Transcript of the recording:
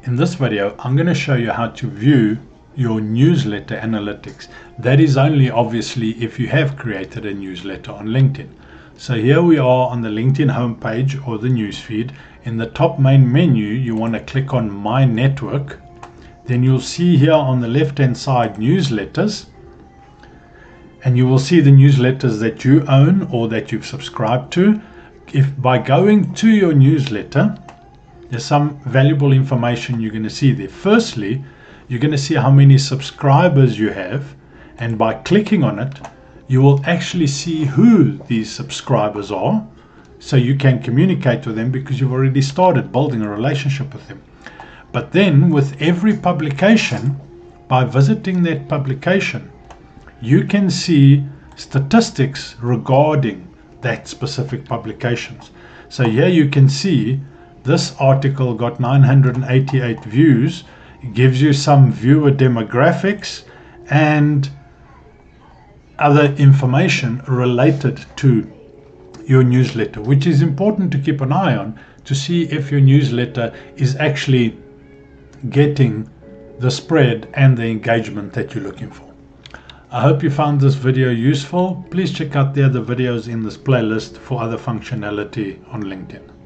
In this video, I'm going to show you how to view your newsletter analytics. That is only obviously if you have created a newsletter on LinkedIn. So here we are on the LinkedIn homepage or the newsfeed. In the top main menu, you want to click on My Network. Then you'll see here on the left hand side newsletters, and you will see the newsletters that you own or that you've subscribed to. If by going to your newsletter, there's some valuable information you're going to see there. Firstly, you're going to see how many subscribers you have, and by clicking on it, you will actually see who these subscribers are, so you can communicate with them because you've already started building a relationship with them. But then with every publication, by visiting that publication, you can see statistics regarding that specific publications. So here you can see this article got 988 views. It gives you some viewer demographics and other information related to your newsletter, which is important to keep an eye on to see if your newsletter is actually getting the spread and the engagement that you're looking for. I hope you found this video useful. Please check out the other videos in this playlist for other functionality on LinkedIn.